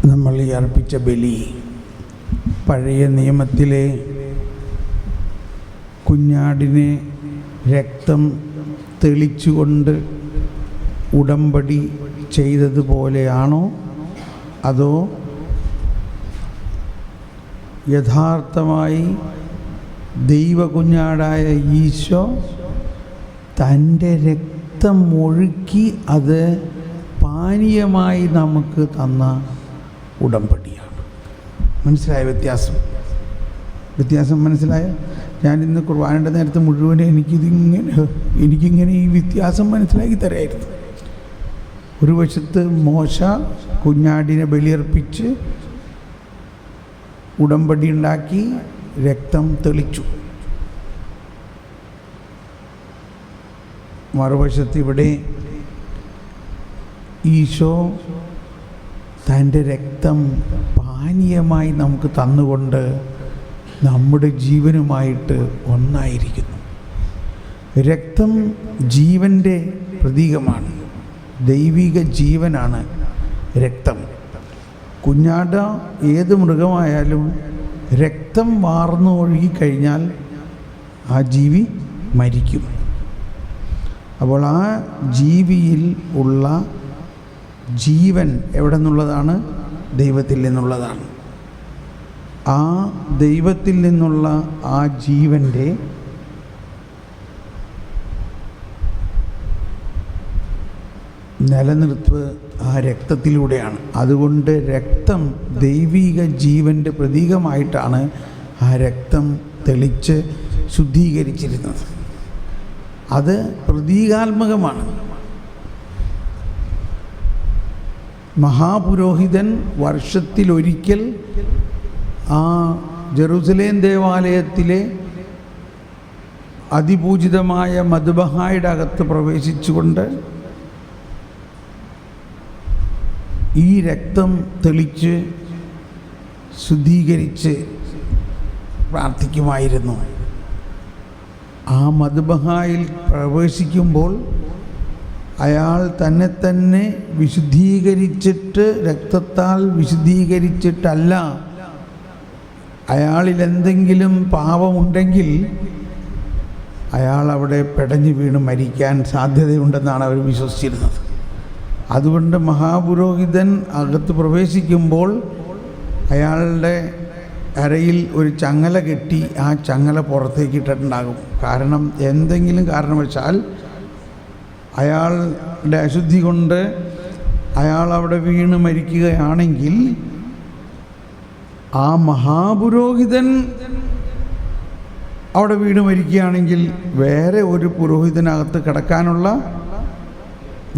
നമ്മൾ ഈ അർപ്പിച്ച ബലി പഴയ നിയമത്തിലെ കുഞ്ഞാടിനെ രക്തം തെളിച്ചുകൊണ്ട് ഉടമ്പടി ചെയ്തതുപോലെയാണോ, അതോ യഥാർത്ഥമായി ദൈവകുഞ്ഞാടായ ഈശോ തൻ്റെ രക്തം ഒഴുക്കി അത് പാനീയമായി നമുക്ക് തന്ന ഉടമ്പടിയാണ്? മനസ്സിലായ വ്യത്യാസം മനസ്സിലായ? ഞാനിന്ന് കുർബാനയുടെ നേരത്തെ മുഴുവനും എനിക്കിങ്ങനെ ഈ വ്യത്യാസം മനസ്സിലാക്കി തരായിരുന്നു. ഒരു വശത്ത് മോശ കുഞ്ഞാടിനെ ബലിയർപ്പിച്ച് ഉടമ്പടി ഉണ്ടാക്കി രക്തം തെളിച്ചു, മറുവശത്ത് ഇവിടെ ഈശോ തൻ്റെ രക്തം പാനീയമായി നമുക്ക് തന്നുകൊണ്ട് നമ്മുടെ ജീവനുമായിട്ട് ഒന്നായിരിക്കുന്നു. രക്തം ജീവൻ്റെ പ്രതീകമാണ്, ദൈവിക ജീവനാണ് രക്തം. കുഞ്ഞാട ഏത് മൃഗമായാലും രക്തം വാർന്നു ഒഴുകിക്കഴിഞ്ഞാൽ ആ ജീവി മരിക്കും. അപ്പോൾ ആ ജീവിയിൽ ഉള്ള ജീവൻ എവിടെ നിന്നുള്ളതാണ്? ദൈവത്തിൽ നിന്നുള്ളതാണ്. ആ ദൈവത്തിൽ നിന്നുള്ള ആ ജീവൻ്റെ നിലനിർത്തൽ ആ രക്തത്തിലൂടെയാണ്. അതുകൊണ്ട് രക്തം ദൈവിക ജീവൻ്റെ പ്രതീകമായിട്ടാണ് ആ രക്തം തെളിച്ച് ശുദ്ധീകരിച്ചിരുന്നത്. അത് പ്രതീകാത്മകമാണ്. മഹാപുരോഹിതൻ വർഷത്തിലൊരിക്കൽ ആ ജെറുസലേം ദേവാലയത്തിലെ അതിപൂജിതമായ മദ്ബഹായുടെ അകത്ത് പ്രവേശിച്ചുകൊണ്ട് ഈ രക്തം തെളിച്ച് ശുദ്ധീകരിച്ച് പ്രാർത്ഥിക്കുമായിരുന്നു. ആ മദ്ബഹായിൽ പ്രവേശിക്കുമ്പോൾ അയാൾ തന്നെ വിശുദ്ധീകരിച്ചിട്ട്, രക്തത്താൽ വിശുദ്ധീകരിച്ചിട്ടല്ല. അയാളിൽ എന്തെങ്കിലും പാപമുണ്ടെങ്കിൽ അയാൾ അവിടെ പിടഞ്ഞു വീണ് മരിക്കാൻ സാധ്യതയുണ്ടെന്നാണ് അവർ വിശ്വസിച്ചിരുന്നത്. അതുകൊണ്ട് മഹാപുരോഹിതൻ അകത്ത് പ്രവേശിക്കുമ്പോൾ അയാളുടെ അരയിൽ ഒരു ചങ്ങല കെട്ടി ആ ചങ്ങല പുറത്തേക്ക് ഇട്ടിട്ടുണ്ടാകും. കാരണം എന്തെങ്കിലും കാരണവശാൽ അയാളുടെ അശുദ്ധി കൊണ്ട് അയാൾ അവിടെ വീണ് മരിക്കുകയാണെങ്കിൽ ആ മഹാപുരോഹിതൻ അവിടെ വീണ് മരിക്കുകയാണെങ്കിൽ വേറെ ഒരു പുരോഹിതനകത്ത് കിടക്കാനുള്ള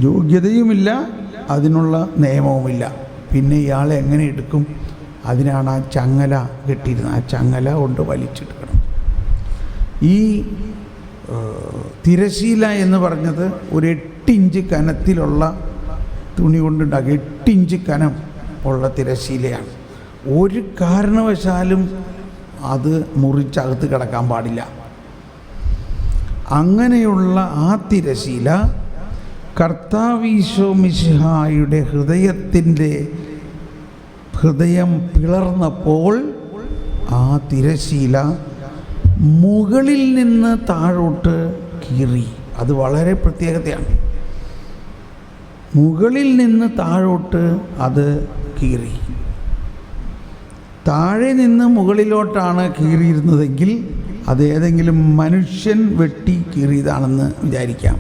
യോഗ്യതയുമില്ല, അതിനുള്ള നിയമവുമില്ല. പിന്നെ ഇയാളെ എങ്ങനെ എടുക്കും? അതിനാണ് ആ ചങ്ങല കെട്ടിയിരുന്നത്. ആ ചങ്ങല കൊണ്ട് വലിച്ചെടുക്കണം. ഈ തിരശീല എന്ന് പറഞ്ഞത് ഒരു 8 ഇഞ്ച് കനത്തിലുള്ള തുണി കൊണ്ടുണ്ടാക്കി 8 ഇഞ്ച് കനം ഉള്ള തിരശീലയാണ്. ഒരു കാരണവശാലും അത് മുറിച്ചകത്ത് കിടക്കാൻ പാടില്ല. അങ്ങനെയുള്ള ആ തിരശീല കർത്താവീശോ മിശിഹായുടെ ഹൃദയം പിളർന്നപ്പോൾ ആ തിരശീല മുകളിൽ നിന്ന് താഴോട്ട് കീറി. അത് വളരെ പ്രത്യേകതയാണ്. മുകളിൽ നിന്ന് താഴോട്ട് അത് കീറി. താഴെ നിന്ന് മുകളിലോട്ടാണ് കീറിയിരുന്നതെങ്കിൽ അത് ഏതെങ്കിലും മനുഷ്യൻ വെട്ടി കീറിയതാണെന്ന് വിചാരിക്കാം.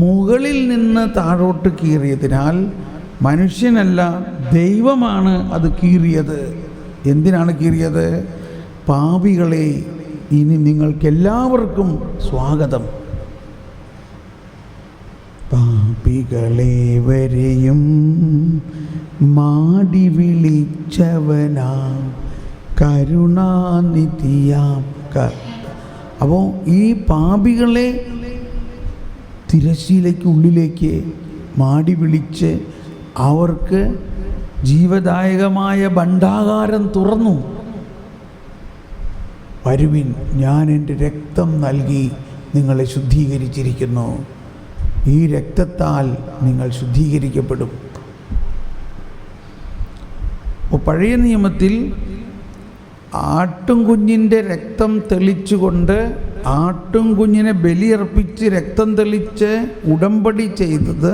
മുകളിൽ നിന്ന് താഴോട്ട് കീറിയതിനാൽ മനുഷ്യനല്ല, ദൈവമാണ് അത് കീറിയത്. എന്തിനാണ് കീറിയത്? പാപികളെ, ഇനി നിങ്ങൾക്കെല്ലാവർക്കും സ്വാഗതം. പാപികളെ വരെയും മാടി വിളിച്ചവനാം കരുണാനിധിയാം. അപ്പോൾ ഈ പാപികളെ തിരശ്ശീലയ്ക്കുള്ളിലേക്ക് മാടി വിളിച്ച് അവർക്ക് ജീവദായകമായ ഭണ്ഡാകാരം തുറന്നു. വരുവിൻ, ഞാൻ എൻ്റെ രക്തം നൽകി നിങ്ങളെ ശുദ്ധീകരിച്ചിരിക്കുന്നു. ഈ രക്തത്താൽ നിങ്ങൾ ശുദ്ധീകരിക്കപ്പെടും. പഴയ നിയമത്തിൽ ആട്ടുംകുഞ്ഞിൻ്റെ രക്തം തെളിച്ചുകൊണ്ട് ആട്ടുംകുഞ്ഞിനെ ബലിയർപ്പിച്ച് രക്തം തെളിച്ച് ഉടമ്പടി ചെയ്തത്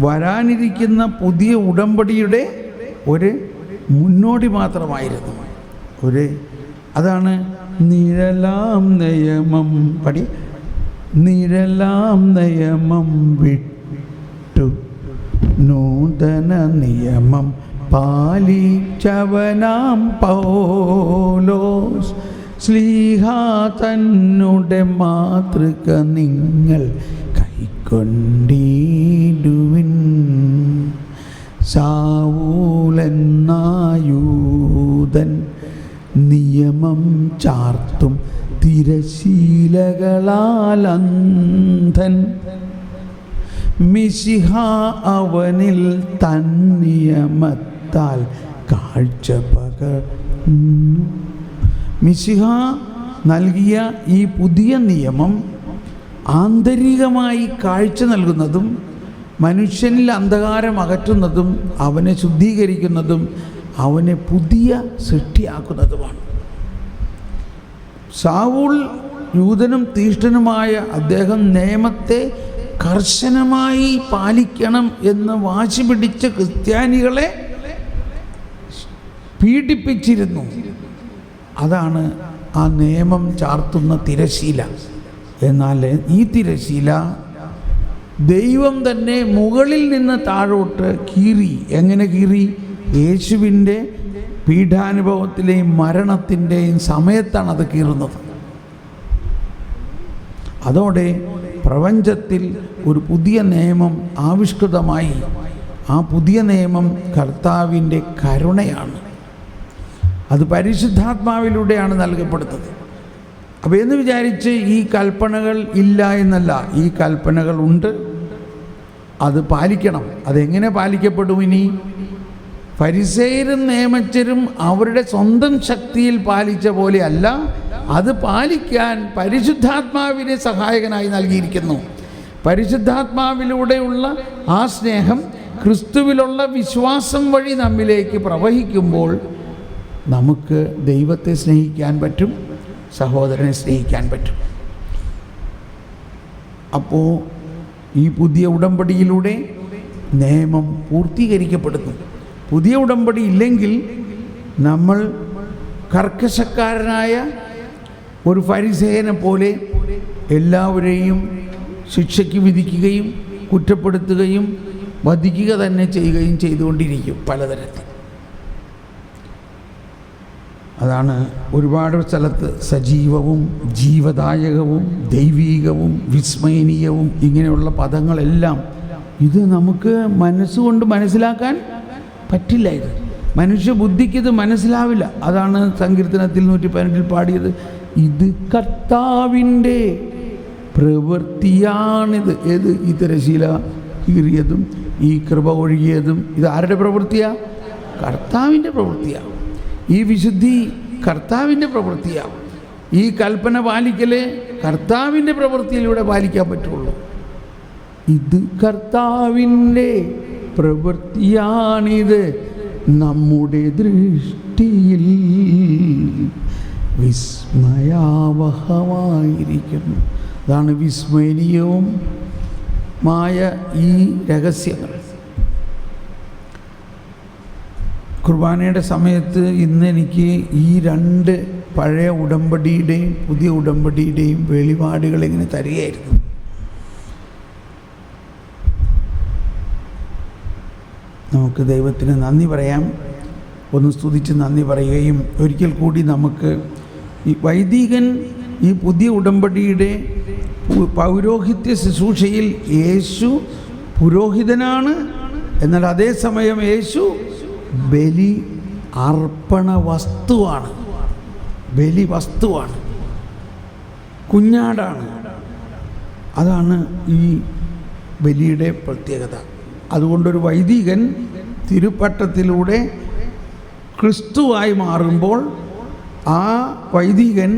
വരാനിരിക്കുന്ന പുതിയ ഉടമ്പടിയുടെ ഒരു മുന്നോടി മാത്രമായിരുന്നു. അതാണ് നിഴലാം നിയമം നിഴലാം നിയമം വിട്ടു നൂതന നിയമം പാലിച്ചവനാം പൗലോസ് ശ്ലീഹാ തന്നുടെ മാതൃക നിങ്ങൾ കൈക്കൊണ്ടിടുവിൻ. സാവൂലെന്നായൂതൻ നിയമം ചാർത്തും തിരശീലകളാലന്ധൻ മിശിഹ അവനിൽ തന്നിയമത്താൽ കാഴ്ച പകർന്നു. മിശിഹ നൽകിയ ഈ പുതിയ നിയമം ആന്തരികമായി കാഴ്ച നൽകുന്നതും മനുഷ്യനിൽ അന്ധകാരം അകറ്റുന്നതും അവനെ ശുദ്ധീകരിക്കുന്നതും അവനെ പുതിയ സൃഷ്ടിയാക്കുന്നതുമാണ്. സാവൂൾ യൂതനും തീഷ്ണനുമായ അദ്ദേഹം നിയമത്തെ കർശനമായി പാലിക്കണം എന്ന് വാശി പിടിച്ച ക്രിസ്ത്യാനികളെ പീഡിപ്പിച്ചിരുന്നു. അതാണ് ആ നിയമം ചാർത്തുന്ന തിരശീല. എന്നാൽ ഈ തിരശീല ദൈവം തന്നെ മുകളിൽ നിന്ന് താഴോട്ട് കീറി. എങ്ങനെ കീറി? യേശുവിൻ്റെ പീഡാനുഭവത്തിലെയും മരണത്തിൻ്റെയും സമയത്താണ് അത് കീറുന്നത്. അതോടെ പ്രപഞ്ചത്തിൽ ഒരു പുതിയ നിയമം ആവിഷ്കൃതമായി. ആ പുതിയ നിയമം കർത്താവിൻ്റെ കരുണയാണ്. അത് പരിശുദ്ധാത്മാവിലൂടെയാണ് നൽകപ്പെടുന്നത്. അപ്പോൾ എന്ന് വിചാരിച്ച് ഈ കൽപ്പനകൾ ഇല്ല എന്നല്ല, ഈ കൽപ്പനകൾ ഉണ്ട്, അത് പാലിക്കണം. അതെങ്ങനെ പാലിക്കപ്പെടും? ഇനി ഫരിസേയരും നിയമജ്ഞരും അവരുടെ സ്വന്തം ശക്തിയിൽ പാലിച്ച പോലെ അല്ല, അത് പാലിക്കാൻ പരിശുദ്ധാത്മാവിനെ സഹായകനായി നൽകിയിരിക്കുന്നു. പരിശുദ്ധാത്മാവിലൂടെയുള്ള ആ സ്നേഹം ക്രിസ്തുവിലുള്ള വിശ്വാസം വഴി നമ്മിലേക്ക് പ്രവഹിക്കുമ്പോൾ നമുക്ക് ദൈവത്തെ സ്നേഹിക്കാൻ പറ്റും, സഹോദരനെ സ്നേഹിക്കാൻ പറ്റും. അപ്പോൾ ഈ പുതിയ ഉടമ്പടിയിലൂടെ നിയമം പൂർത്തീകരിക്കപ്പെടുന്നു. പുതിയ ഉടമ്പടി ഇല്ലെങ്കിൽ നമ്മൾ കർക്കശക്കാരനായ ഒരു ഫരിസേയനെ പോലെ എല്ലാവരെയും ശിക്ഷയ്ക്ക് വിധിക്കുകയും കുറ്റപ്പെടുത്തുകയും വധിക്കുക തന്നെ ചെയ്യുകയും ചെയ്തുകൊണ്ടിരിക്കും പലതരത്തിൽ. അതാണ് ഒരുപാട് സ്ഥലത്ത് സജീവവും ജീവദായകവും ദൈവീകവും വിസ്മയനീയവും ഇങ്ങനെയുള്ള പദങ്ങളെല്ലാം ഇത് നമുക്ക് മനസ്സുകൊണ്ട് മനസ്സിലാക്കാൻ പറ്റില്ല. ഇത് മനുഷ്യ ബുദ്ധിക്ക് ഇത് മനസ്സിലാവില്ല. അതാണ് സങ്കീർത്തനത്തിൽ 118 പാടിയത്, ഇത് കർത്താവിൻ്റെ പ്രവൃത്തിയാണിത്. ഏത്? ഈ തിരശീല കീറിയതും ഈ കൃപ ഒഴുകിയതും ഇത് ആരുടെ പ്രവൃത്തിയാണ്? കർത്താവിൻ്റെ പ്രവൃത്തിയാണ്. ഈ വിശുദ്ധി കർത്താവിൻ്റെ പ്രവൃത്തിയാണ്. ഈ കൽപ്പന പാലിക്കല് കർത്താവിൻ്റെ പ്രവൃത്തിയിലൂടെ പാലിക്കാൻ പറ്റുള്ളൂ. ഇത് കർത്താവിൻ്റെ പ്രവൃത്തിയാണിത് നമ്മുടെ ദൃഷ്ടിയിൽ വിസ്മയാവഹമായിരിക്കുന്നു. അതാണ് വിസ്മയനീയവും മായ ഈ രഹസ്യങ്ങൾ. കുർബാനയുടെ സമയത്ത് ഇന്ന് എനിക്ക് ഈ രണ്ട് പഴയ ഉടമ്പടിയുടെയും പുതിയ ഉടമ്പടിയുടെയും വെളിപാടുകൾ ഇങ്ങനെ തരികയായിരുന്നു. നമുക്ക് ദൈവത്തിന് നന്ദി പറയാം. ഒന്ന് സ്തുതിച്ച് നന്ദി പറയുകയും ഒരിക്കൽ കൂടി നമുക്ക് ഈ വൈദികൻ ഈ പുതിയ ഉടമ്പടിയുടെ പൗരോഹിത്യ ശുശ്രൂഷയിൽ യേശു പുരോഹിതനാണ്. എന്നാൽ അതേസമയം യേശു ബലി അർപ്പണ വസ്തുവാണ്. ബലി വസ്തുവാണ്, കുഞ്ഞാടാണ്. അതാണ് ഈ ബലിയുടെ പ്രത്യേകത. അതുകൊണ്ടൊരു വൈദികൻ തിരുപ്പട്ടത്തിലൂടെ ക്രിസ്തുവായി മാറുമ്പോൾ ആ വൈദികൻ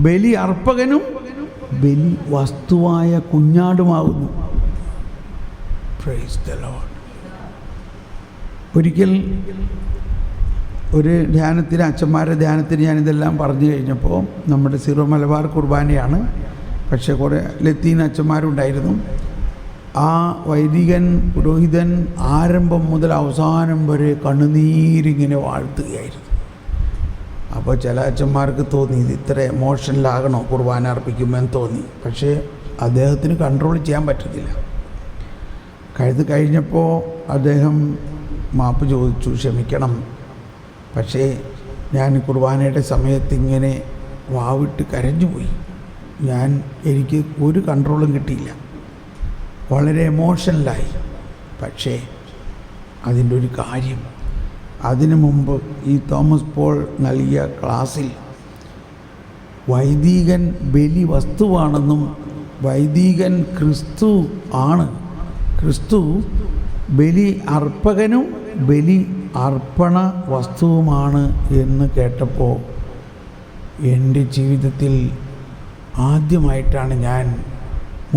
ബലി അർപ്പകനും ബലി വസ്തുവായ കുഞ്ഞാടുമാകുന്നു. Praise the Lord. ഒരിക്കൽ ഒരു ധ്യാനത്തിന്, അച്ഛന്മാരുടെ ധ്യാനത്തിന് ഞാനിതെല്ലാം പറഞ്ഞു കഴിഞ്ഞപ്പോൾ, നമ്മുടെ സീറോ മലബാർ കുർബാനയാണ്, പക്ഷേ കുറേ ലത്തീൻ അച്ഛന്മാരുണ്ടായിരുന്നു. ആ വൈദികൻ പുരോഹിതൻ ആരംഭം മുതൽ അവസാനം വരെ കണ്ണുനീരിങ്ങനെ വാഴ്ത്തുകയായിരുന്നു. അപ്പോൾ ചില അച്ഛന്മാർക്ക് തോന്നി ഇത് ഇത്ര എമോഷണലാകണോ കുർബാന അർപ്പിക്കുമെന്ന് തോന്നി. പക്ഷേ അദ്ദേഹത്തിന് കൺട്രോൾ ചെയ്യാൻ പറ്റത്തില്ല. കഴിഞ്ഞപ്പോൾ അദ്ദേഹം മാപ്പ് ചോദിച്ചു, ക്ഷമിക്കണം, പക്ഷേ ഞാൻ കുർബാനയുടെ സമയത്ത് ഇങ്ങനെ വാവിട്ട് കരഞ്ഞുപോയി. എനിക്ക് ഒരു കൺട്രോളും കിട്ടിയില്ല, വളരെ എമോഷണലായി. പക്ഷേ അതിൻ്റെ ഒരു കാര്യം, അതിനു മുമ്പ് ഈ തോമസ് പോൾ നൽകിയ ക്ലാസ്സിൽ വൈദികൻ ബലി വസ്തുവാണെന്നും വൈദികൻ ക്രിസ്തു ആണ്, ക്രിസ്തു ബലി അർപ്പകനും ബലി അർപ്പണ വസ്തുവുമാണ് എന്ന് കേട്ടപ്പോൾ എൻ്റെ ജീവിതത്തിൽ ആദ്യമായിട്ടാണ്, ഞാൻ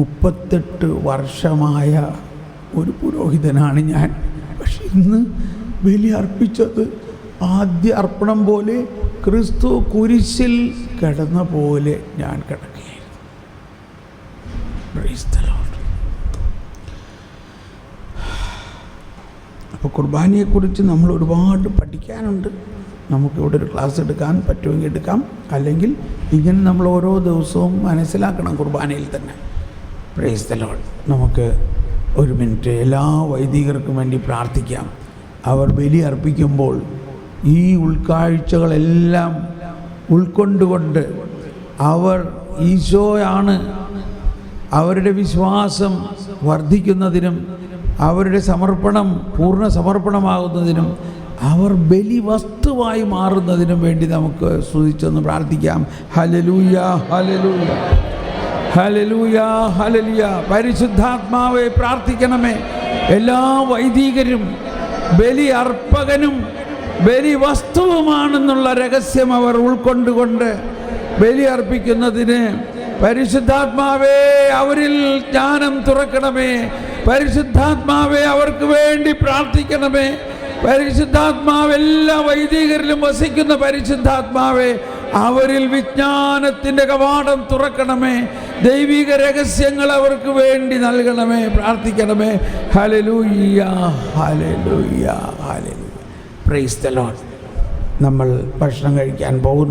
38 വർഷമായ ഒരു പുരോഹിതനാണ് ഞാൻ, പക്ഷെ ഇന്ന് ബലി അർപ്പിച്ചത് ആദ്യ അർപ്പണം പോലെ ക്രിസ്തു കുരിശിൽ കിടന്ന പോലെ ഞാൻ കിടക്കുകയായിരുന്നു. Price the Lord. അപ്പോൾ കുർബാനയെക്കുറിച്ച് നമ്മൾ ഒരുപാട് പഠിക്കാനുണ്ട്. നമുക്കിവിടെ ഒരു ക്ലാസ് എടുക്കാൻ പറ്റുമെങ്കിൽ എടുക്കാം, അല്ലെങ്കിൽ ഇങ്ങനെ നമ്മൾ ഓരോ ദിവസവും മനസ്സിലാക്കണം കുർബാനയിൽ തന്നെ. Price the Lord. നമുക്ക് ഒരു മിനിറ്റ് എല്ലാ വൈദികർക്കും വേണ്ടി പ്രാർത്ഥിക്കാം. അവർ ബലി അർപ്പിക്കുമ്പോൾ ഈ ഉൾക്കാഴ്ചകളെല്ലാം ഉൾക്കൊണ്ടുകൊണ്ട് അവർ ഈശോയാണ് അവരുടെ വിശ്വാസം വർദ്ധിക്കുന്നതിനും അവരുടെ സമർപ്പണം പൂർണ്ണ സമർപ്പണമാകുന്നതിനും അവർ ബലി വസ്തുവായി മാറുന്നതിനും വേണ്ടി നമുക്ക് സ്തുതിച്ചൊന്ന് പ്രാർത്ഥിക്കാം. Hallelujah, hallelujah, hallelujah, hallelujah. പരിശുദ്ധാത്മാവെ പ്രാർത്ഥിക്കണമേ. എല്ലാ വൈദികരും ബലി അർപ്പകനും ബലി വസ്തുവുമാണെന്നുള്ള രഹസ്യം അവർ ഉൾക്കൊണ്ടുകൊണ്ട് ബലി അർപ്പിക്കുന്നതിന് പരിശുദ്ധാത്മാവേ അവരിൽ ജ്ഞാനം തുറക്കണമേ. പരിശുദ്ധാത്മാവേ അവർക്ക് വേണ്ടി പ്രാർത്ഥിക്കണമേ. പരിശുദ്ധാത്മാവ് എല്ലാ വൈദികരിലും വസിക്കുന്ന പരിശുദ്ധാത്മാവേ അവരിൽ വിജ്ഞാനത്തിൻ്റെ കവാടം തുറക്കണമേ. ദൈവിക രഹസ്യങ്ങൾ അവർക്ക് വേണ്ടി നൽകണമേ. പ്രാർത്ഥിക്കണമേ. Hallelujah, hallelujah, hallelujah. Price the Lord. നമ്മൾ ഭക്ഷണം കഴിക്കാൻ പോകുന്നു.